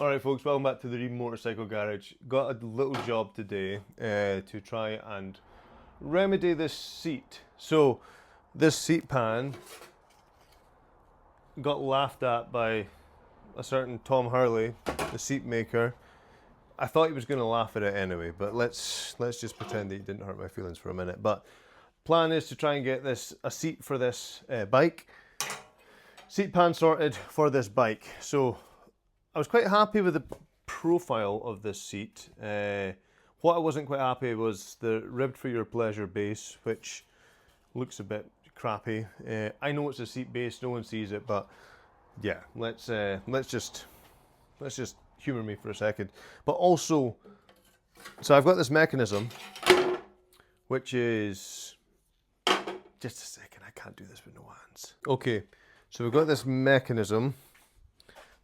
Alright folks, welcome back to the Ream Motorcycle Garage. Got a little job today to try and remedy this seat. So this seat pan got laughed at by a certain Tom Hurley, the seat maker. I thought he was going to laugh at it anyway, but let's just pretend that he didn't hurt my feelings for a minute. But plan is to try and get a seat for this bike. Seat pan sorted for this bike. So I was quite happy with the profile of this seat. What I wasn't quite happy was the ribbed for your pleasure base, which looks a bit crappy. I know it's a seat base, no one sees it, but yeah, let's just humor me for a second. But also, so I've got this mechanism, which is just a second. I can't do this with no hands. Okay, so we've got this mechanism.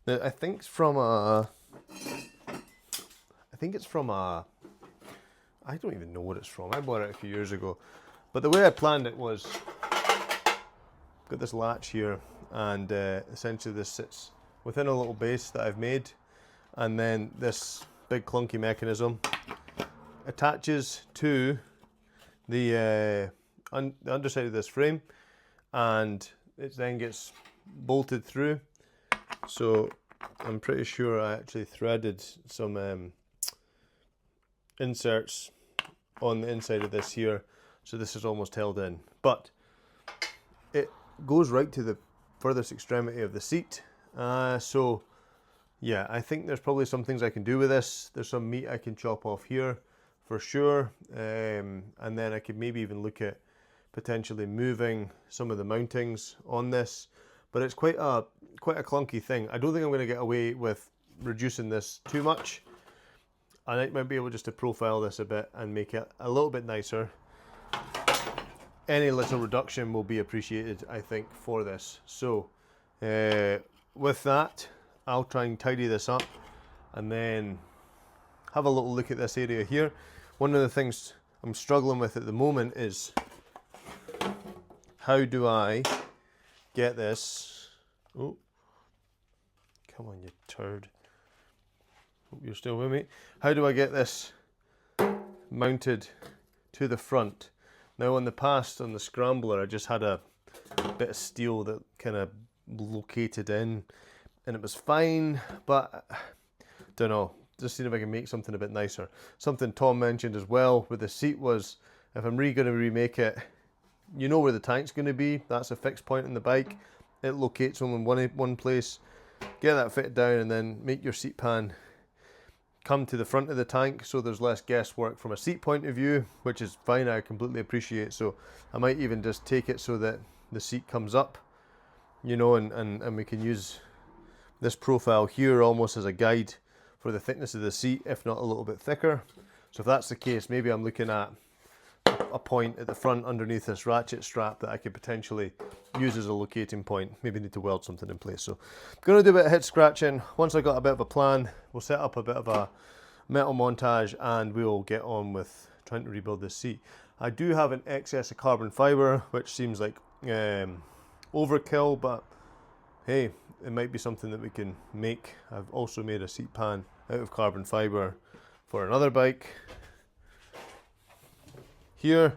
I think it's from a, I don't even know what it's from. I bought it a few years ago. But the way I planned it was, got this latch here, and essentially this sits within a little base that I've made, and then this big clunky mechanism attaches to the underside of this frame, and it then gets bolted through. So I'm pretty sure I actually threaded some inserts on the inside of this here, so this is almost held in. But it goes right to the furthest extremity of the seat. So yeah, I think there's probably some things I can do with this. There's some meat I can chop off here for sure, and then I could maybe even look at potentially moving some of the mountings on this. But it's quite a clunky thing. I don't think I'm going to get away with reducing this too much. I might be able just to profile this a bit and make it a little bit nicer. Any little reduction will be appreciated, I think, for this. So with that, I'll try and tidy this up and then have a little look at this area here. One of the things I'm struggling with at the moment is, how do I get this? Oh, come on, you turd. Hope you're still with me. How do I get this mounted to the front? Now, in the past, on the Scrambler, I just had a bit of steel that kind of located in, and it was fine, but don't know. Just seeing if I can make something a bit nicer. Something Tom mentioned as well with the seat was, if I'm really going to remake it, you know where the tank's going to be. That's a fixed point in the bike. It locates only in one place. Get that fitted down and then make your seat pan come to the front of the tank, so there's less guesswork from a seat point of view, which is fine. I completely appreciate. So I might even just take it so that the seat comes up, you know, and we can use this profile here almost as a guide for the thickness of the seat, if not a little bit thicker. So if that's the case, maybe I'm looking at a point at the front underneath this ratchet strap that I could potentially use as a locating point. Maybe need to weld something in place. So I'm going to do a bit of head scratching. Once I got a bit of a plan, we'll set up a bit of a metal montage and we'll get on with trying to rebuild this seat. I do have an excess of carbon fiber, which seems like overkill, but hey, it might be something that we can make. I've also made a seat pan out of carbon fiber for another bike here,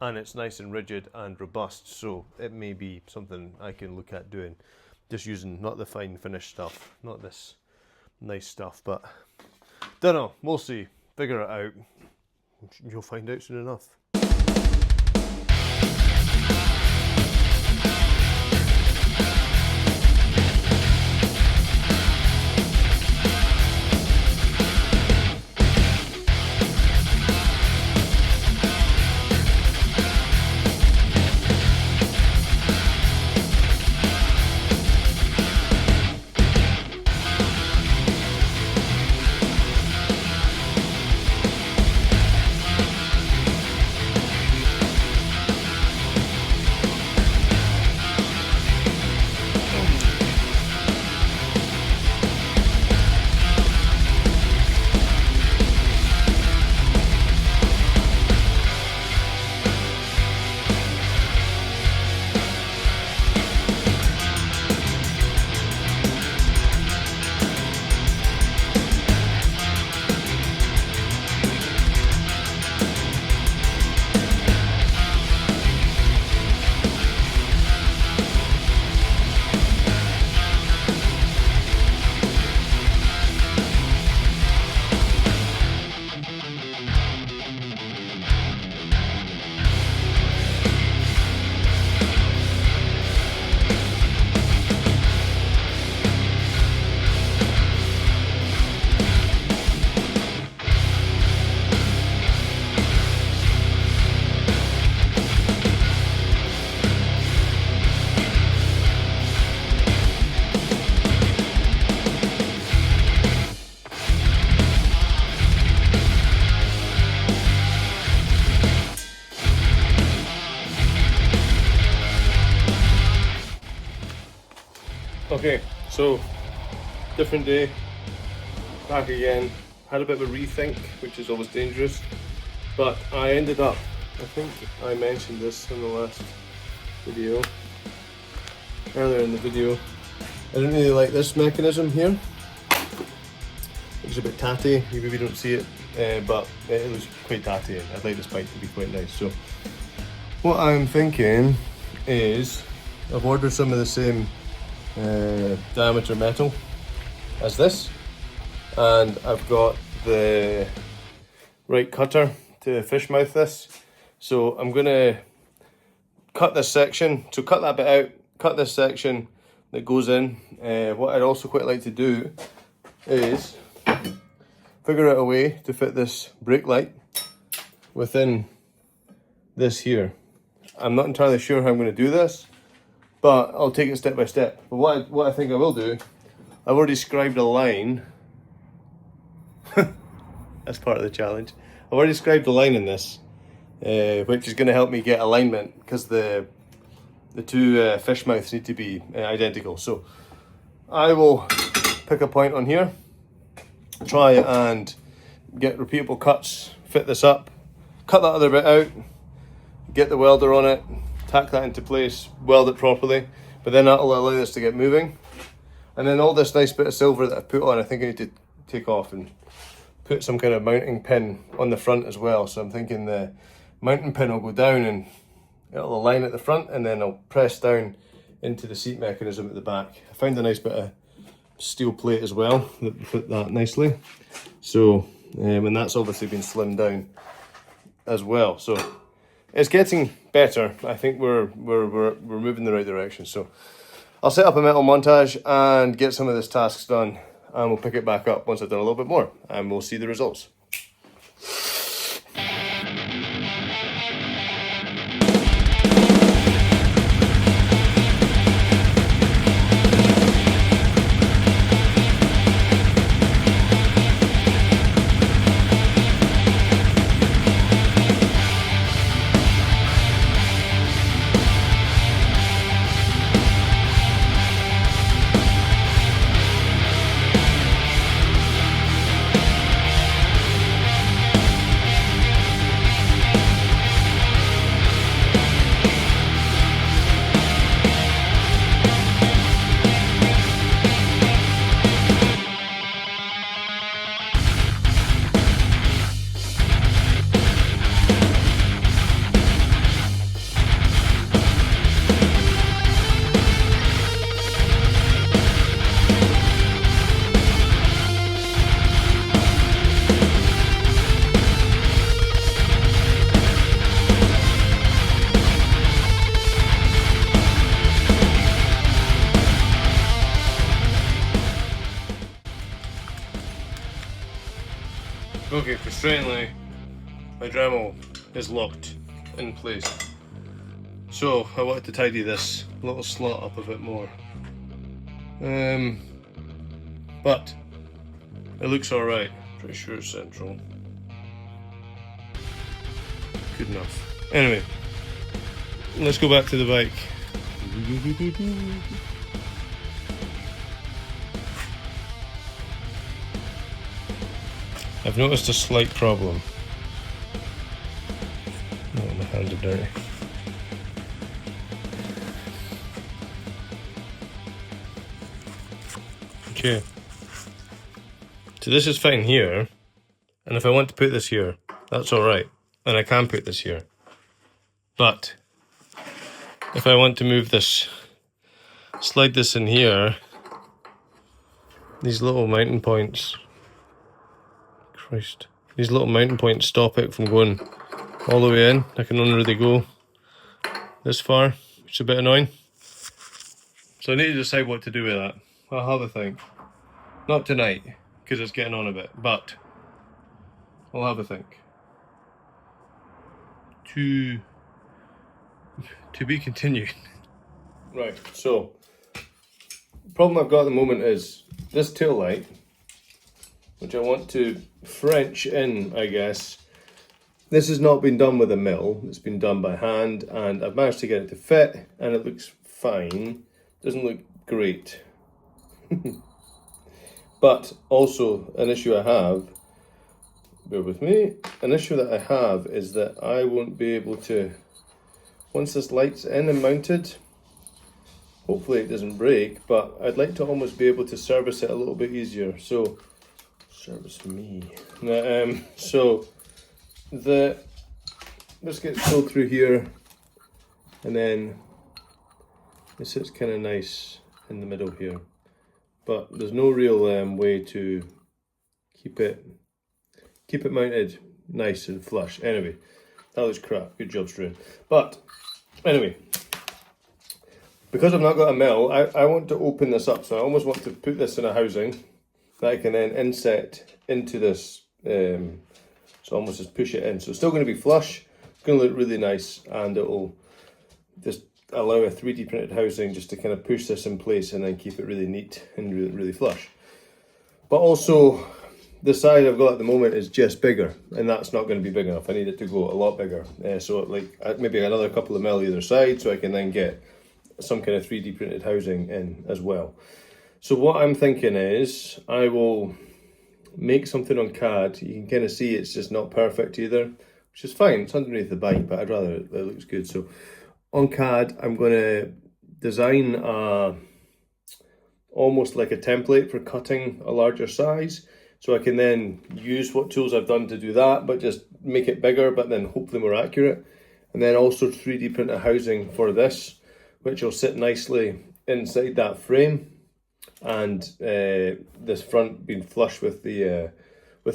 and it's nice and rigid and robust, so it may be something I can look at doing, just using not the fine finished stuff, not this nice stuff, but don't know, we'll see, figure it out. You'll find out soon enough. Okay, so different day, back again. Had a bit of a rethink, which is always dangerous, but I ended up, I think I mentioned this in the last video, earlier in the video. I didn't really like this mechanism here. It's a bit tatty, you maybe don't see it, but it looks quite tatty and I'd like this bike to be quite nice. So what I'm thinking is I've ordered some of the same diameter metal as this, and I've got the right cutter to fish mouth this. So I'm gonna cut this section, so cut that bit out, cut this section that goes in. What I'd also quite like to do is figure out a way to fit this brake light within this here. I'm not entirely sure how I'm going to do this, but I'll take it step by step. But what I think I will do, I've already scribed a line. That's part of the challenge. I've already scribed a line in this, which is going to help me get alignment, because the two fish mouths need to be identical. So I will pick a point on here, try and get repeatable cuts, fit this up, cut that other bit out, get the welder on it, tack that into place, weld it properly, but then that'll allow this to get moving. And then all this nice bit of silver that I've put on, I think I need to take off and put some kind of mounting pin on the front as well. So I'm thinking the mounting pin will go down and it'll align at the front, and then I'll press down into the seat mechanism at the back. I found a nice bit of steel plate as well that fit that nicely. So, and that's obviously been slimmed down as well. So it's getting better. I think we're moving in the right direction. So I'll set up a metal montage and get some of this tasks done, and we'll pick it back up once I've done a little bit more, and we'll see the results. Okay, frustratingly, my Dremel is locked in place. So I wanted to tidy this little slot up a bit more. But it looks alright. Pretty sure it's central. Good enough. Anyway, let's go back to the bike. I've noticed a slight problem. Oh, my hands are dirty. Okay. So this is fine here, and if I want to put this here, that's alright, and I can put this here. But if I want to move this, slide this in here, these little mounting points, Christ, these little mounting points stop it from going all the way in. I can only really go this far, which is a bit annoying. So I need to decide what to do with that. I'll have a think. Not tonight, because it's getting on a bit, but I'll have a think. To be continued. Right, so the problem I've got at the moment is this tail light, which I want to French in, I guess. This has not been done with a mill, it's been done by hand, and I've managed to get it to fit, and it looks fine. Doesn't look great. But also an issue I have, bear with me, an issue that I have is that I won't be able to, once this light's in and mounted, hopefully it doesn't break, but I'd like to almost be able to service it a little bit easier. So, service me. So, this gets pulled through here, and then it sits kind of nice in the middle here. But there's no real way to keep it mounted nice and flush. Anyway, that looks crap. Good job, Struan. But anyway, because I've not got a mill, I want to open this up. So I almost want to put this in a housing that I can then inset into this. So almost just push it in. So it's still going to be flush. It's going to look really nice, and it'll just allow a 3D printed housing just to kind of push this in place and then keep it really neat and really flush. But also, the side I've got at the moment is just bigger, and that's not going to be big enough. I need it to go a lot bigger. So like maybe another couple of mil either side, so I can then get some kind of 3D printed housing in as well. So what I'm thinking is I will make something on CAD. You can kind of see it's just not perfect either, which is fine. It's underneath the bike, but I'd rather it looks good. So on CAD, I'm going to design almost like a template for cutting a larger size, so I can then use what tools I've done to do that, but just make it bigger, but then hopefully more accurate. And then also 3D print a housing for this, which will sit nicely inside that frame, and this front being flush with the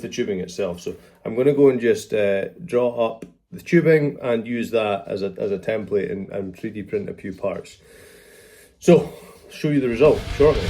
tubing itself. So I'm going to go and just draw up the tubing and use that as a template and 3D print a few parts. So, I'll show you the result shortly.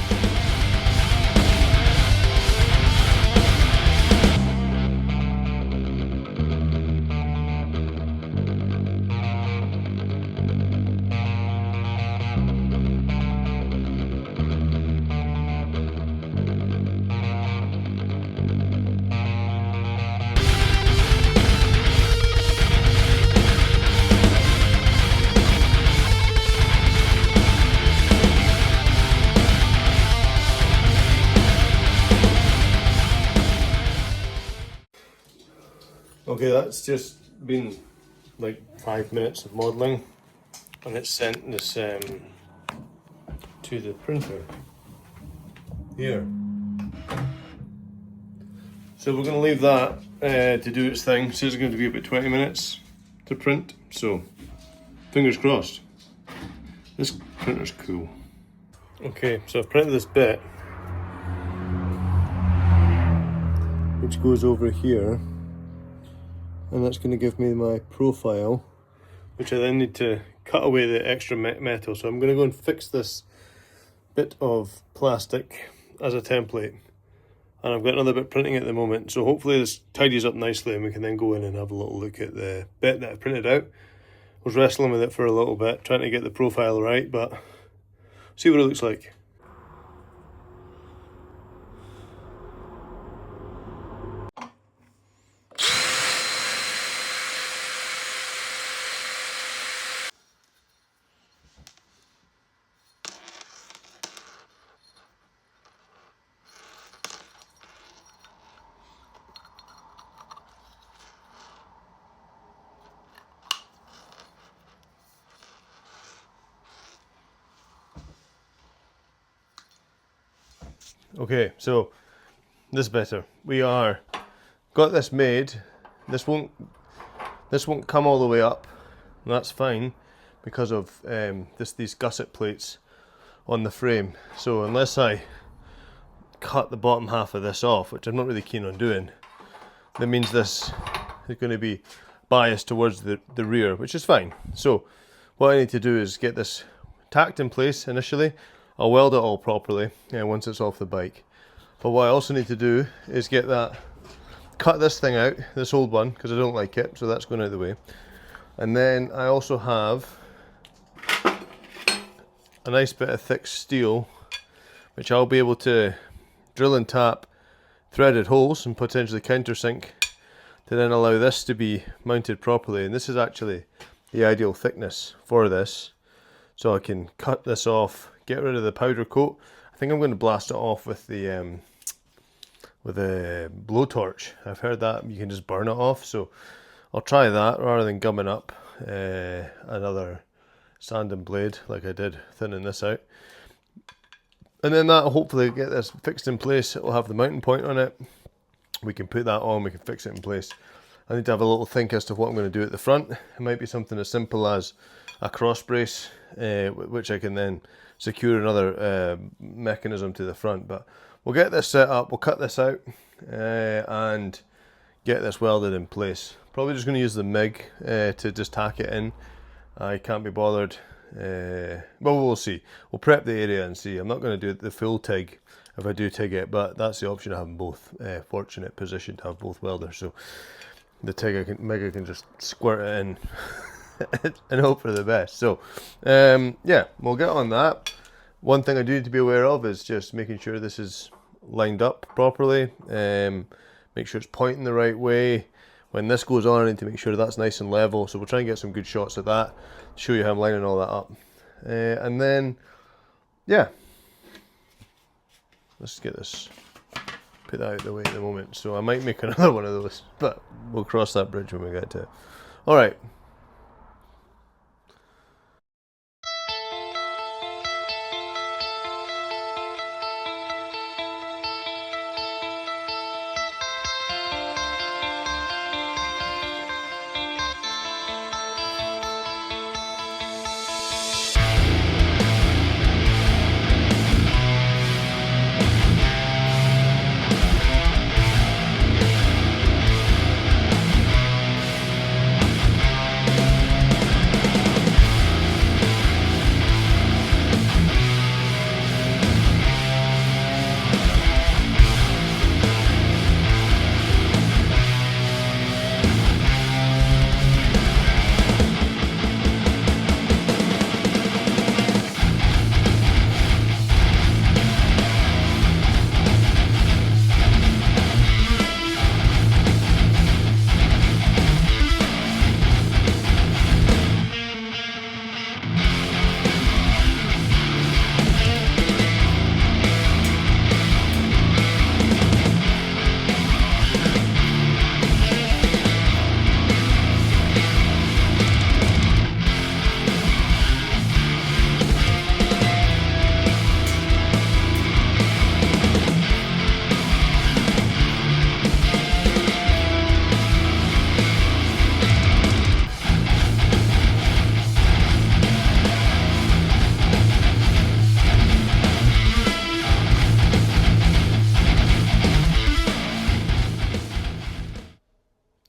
Okay, that's just been like 5 minutes of modelling, and it's sent this to the printer here. So we're going to leave that to do its thing. It says it's going to be about 20 minutes to print, so fingers crossed. This printer's cool. Okay, so I've printed this bit, which goes over here. And that's going to give me my profile, which I then need to cut away the extra metal. So I'm going to go and fix this bit of plastic as a template, and I've got another bit printing at the moment, so hopefully this tidies up nicely and we can then go in and have a little look at the bit that I printed out. I was wrestling with it for a little bit, trying to get the profile right, but see what it looks like. Okay, so this better. We are got this made. This won't come all the way up. And that's fine because of these gusset plates on the frame. So unless I cut the bottom half of this off, which I'm not really keen on doing, that means this is going to be biased towards the rear, which is fine. So what I need to do is get this tacked in place initially. I'll weld it all properly once it's off the bike. But what I also need to do is cut this thing out, this old one, because I don't like it, so that's going out of the way. And then I also have a nice bit of thick steel, which I'll be able to drill and tap threaded holes and potentially countersink to then allow this to be mounted properly. And this is actually the ideal thickness for this. So I can cut this off, get rid of the powder coat. I think I'm going to blast it off with a blowtorch. I've heard that you can just burn it off, so I'll try that rather than gumming up another sanding blade like I did thinning this out. And then that'll hopefully get this fixed in place. It'll have the mounting point on it. We can put that on, we can fix it in place. I need to have a little think as to what I'm going to do at the front. It might be something as simple as a cross brace, which I can then secure another mechanism to the front. But we'll get this set up, we'll cut this out and get this welded in place. Probably just going to use the MIG to just tack it in. I can't be bothered. Well, we'll see. We'll prep the area and see. I'm not going to do the full TIG if I do TIG it, but that's the option of having both. Fortunate position to have both welders. So the MIG I can just squirt it in and hope for the best. So yeah, we'll get on that. One thing I do need to be aware of is just making sure this is lined up properly. Make sure it's pointing the right way. When this goes on, I need to make sure that's nice and level. So we'll try and get some good shots of that, show you how I'm lining all that up. And then, yeah, let's get this, put that out of the way at the moment. So I might make another one of those, but we'll cross that bridge when we get to it. All right.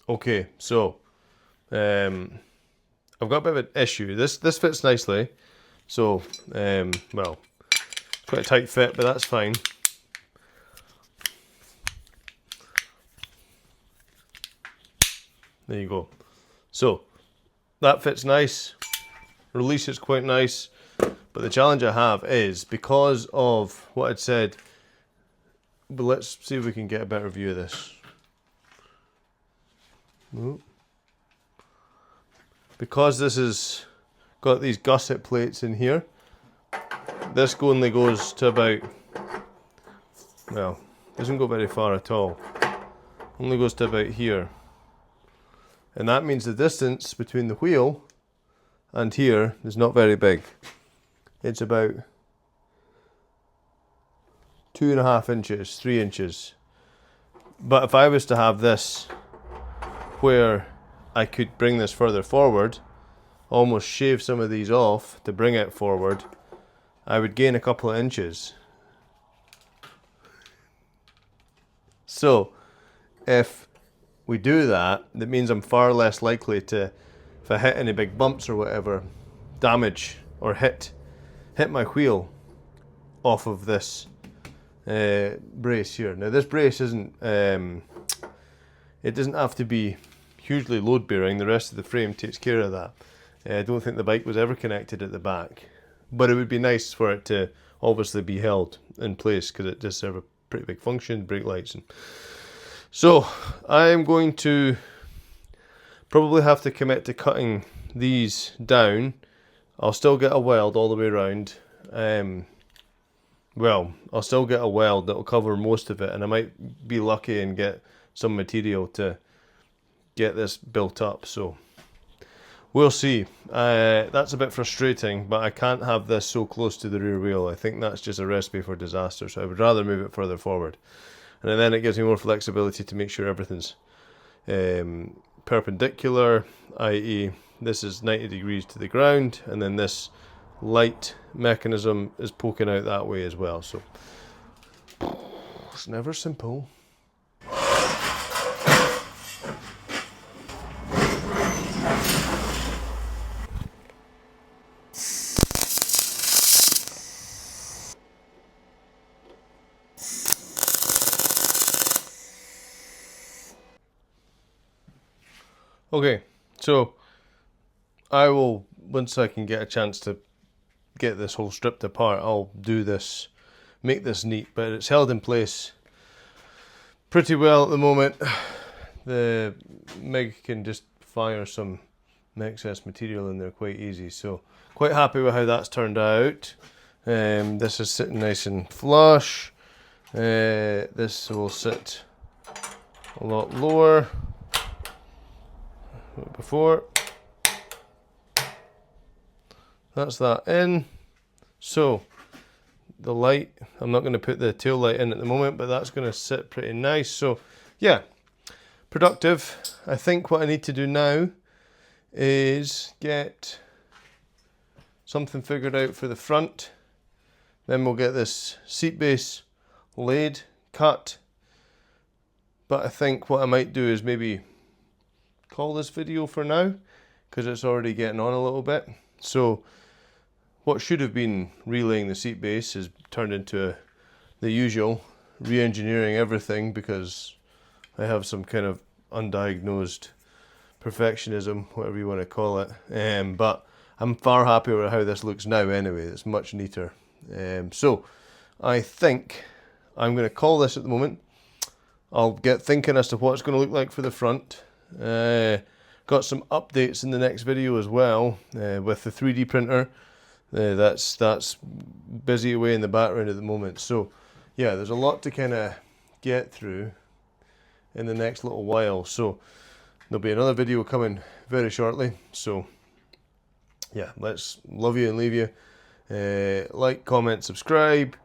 Okay, so I've got a bit of an issue. This fits nicely, so well, it's quite a tight fit, but that's fine. There you go. So that fits nice. Release is quite nice, but the challenge I have is because of what I'd said. But let's see if we can get a better view of this. Because this has got these gusset plates in here, this only goes to about, well, doesn't go very far at all. Only goes to about here. And that means the distance between the wheel and here is not very big. It's about 2.5 inches, 3 inches. But if I was to have this where I could bring this further forward, almost shave some of these off to bring it forward, I would gain a couple of inches. So if we do that, that means I'm far less likely to, if I hit any big bumps or whatever, damage or hit my wheel off of this brace here. Now this brace isn't, it doesn't have to be hugely load bearing. The rest of the frame takes care of that. I don't think the bike was ever connected at the back, but it would be nice for it to obviously be held in place because it does serve a pretty big function, brake lights. And so I'm going to probably have to commit to cutting these down. I'll still get a weld all the way around, well, I'll still get a weld that will cover most of it, and I might be lucky and get some material to get this built up, so we'll see. That's a bit frustrating, but I can't have this so close to the rear wheel. I think that's just a recipe for disaster, so I would rather move it further forward. And then it gives me more flexibility to make sure everything's perpendicular, i.e. this is 90 degrees to the ground, and then this light mechanism is poking out that way as well. So it's never simple. Okay, so I will, once I can get a chance to get this whole stripped apart, I'll do this, make this neat, but it's held in place pretty well at the moment. The MIG can just fire some excess material in there quite easy, so quite happy with how that's turned out. This is sitting nice and flush. This will sit a lot lower before. That's that in. So the light, I'm not going to put the tail light in at the moment, but that's going to sit pretty nice. So yeah, productive. I think what I need to do now is get something figured out for the front. Then we'll get this seat base laid, cut. But I think what I might do is maybe call this video for now, because it's already getting on a little bit. So what should have been relaying the seat base is turned into the usual re-engineering everything, because I have some kind of undiagnosed perfectionism, whatever you want to call it. But I'm far happier with how this looks now anyway. It's much neater. So I think I'm going to call this at the moment. I'll get thinking as to what it's going to look like for the front. Got some updates in the next video as well with the 3D printer. That's busy away in the background at the moment. So yeah, there's a lot to kind of get through in the next little while. So there'll be another video coming very shortly. So yeah, let's love you and leave you. Like, comment, subscribe.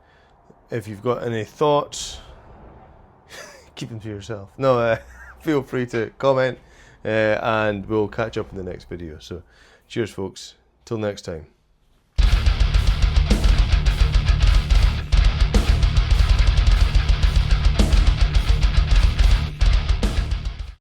If you've got any thoughts, keep them to yourself. No, feel free to comment, and we'll catch up in the next video. So cheers folks, till next time.